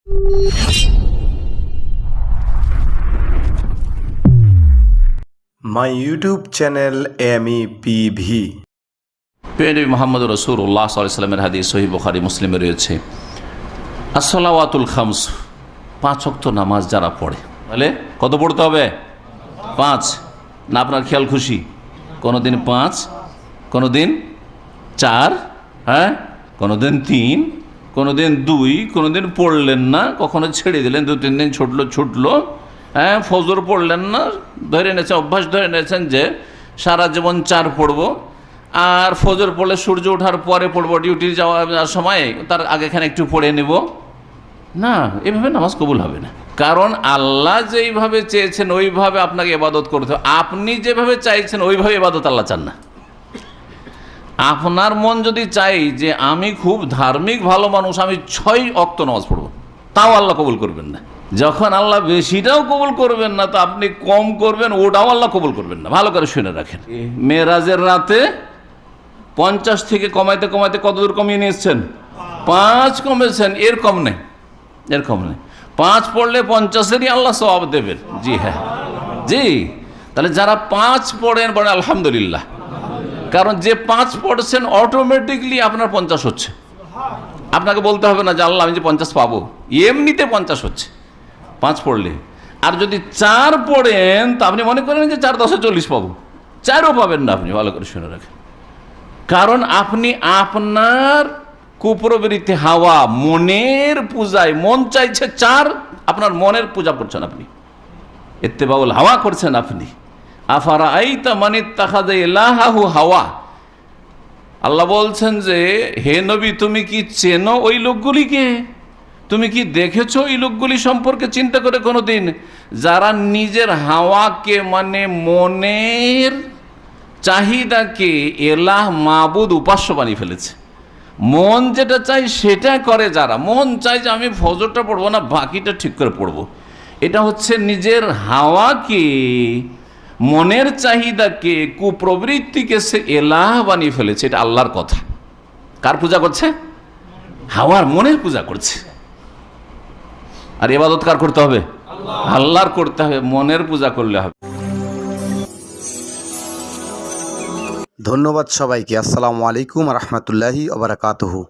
My YouTube channel MEPV. নবী মুহাম্মদ রাসূলুল্লাহ সাল্লাল্লাহু আলাইহি ওয়াসাল্লামের হাদিস সহিহ বুখারী মুসলিমে রয়েছে, আসসালাওয়াতুল খামস, 5 ওয়াক্ত নামাজ যারা পড়ে, তাহলে কত পড়তে হবে? 5 না? আপনার খেয়াল খুশি, কোনোদিন 5, কোনোদিন 4, হ্যাঁ, কোনোদিন 3, কোনোদিন 2, কোনোদিন পড়লেন না, কখনো ছেড়ে দিলেন, 2-3 দিন ছুটলো, হ্যাঁ, ফজর পড়লেন না, ধরে নিয়েছেন, অভ্যাস ধরে নিয়েছেন যে সারা জীবন 4 পড়বো, আর ফজর পড়লে সূর্য ওঠার পরে পড়বো, ডিউটি যাওয়ার সময় তার আগেখানে একটু পড়ে নেব না। এভাবে নামাজ কবুল হবে না। কারণ আল্লাহ যেইভাবে চেয়েছেন ওইভাবে আপনাকে ইবাদত করতে হবে। আপনি যেভাবে চাইছেন ওইভাবে ইবাদত আল্লাহ চান না। আপনার মন যদি চাই যে আমি খুব ধার্মিক ভালো মানুষ, আমি 6 ওয়াক্ত নামাজ পড়বো, তাও আল্লাহ কবুল করবেন না। যখন আল্লাহ বেশিটাও কবুল করবেন না, তো আপনি কম করবেন, ওটাও আল্লাহ কবুল করবেন না। ভালো করে শুনে রাখেন, মেরাজের রাতে 50 থেকে কমাইতে কমাইতে কতদূর কমিয়ে নিয়ে এসছেন? 5 কমেছেন, এর কম নেই, এর কম নেই। 5 পড়লে 50-এরই আল্লাহ সওয়াব দেবেন। জি হ্যাঁ, জি। তাহলে যারা 5 পড়েন বলেন আলহামদুলিল্লাহ, কারণ যে 5 পড়ছেন অটোমেটিকলি আপনার 50 হচ্ছে। আপনাকে বলতে হবে না যে আল্লাহ আমি যে 50 পাবো, এমনিতে 50 হচ্ছে 5 পড়লে। আর যদি 4 পড়েন তা আপনি মনে করেন যে 4 10 40 পাবো, 4ও পাবেন না আপনি। ভালো করে শুনে রাখেন, কারণ আপনি আপনার কুপ্রবৃত্তি হাওয়া, মনের পূজায়, মন চাইছে 4, আপনার মনের পূজা করছেন আপনি, ইত্তেবাউল হাওয়া করছেন আপনি। আফারা আইতা মানিত্তাখাযা ইলাহাহু হাওয়া। আল্লাহ বলছেন যে হে নবী, তুমি কি চেনো ওই লোকগুলিকে? তুমি কি দেখেছো ওই লোকগুলি সম্পর্কে চিন্তা করে কোনোদিন, যারা নিজের হাওয়াকে মানে মনের চাহিদাকে এলাহ, মাবুদ, উপাস্য বানিয়ে ফেলেছে। মন যেটা চাই সেটা করে যারা। মন চাই যে আমি ফজরটা পড়বো না, বাকিটা ঠিক করে পড়বো। এটা হচ্ছে নিজের হাওয়াকে, মনের চাহিদাকে, কুপ্রবৃত্তিকে সে এলাহ বানিয়ে ফেলেছে। এটা আল্লাহর কথা। কার পূজা করছে? হাওয়ার, মনের পূজা করছে। আর ইবাদত কার করতে হবে? আল্লাহর করতে হবে, মনের পূজা করলে হবে। ধন্যবাদ সবাইকে। আসসালামু আলাইকুম রহমতুল্লাহি ওয়া বারাকাতুহু।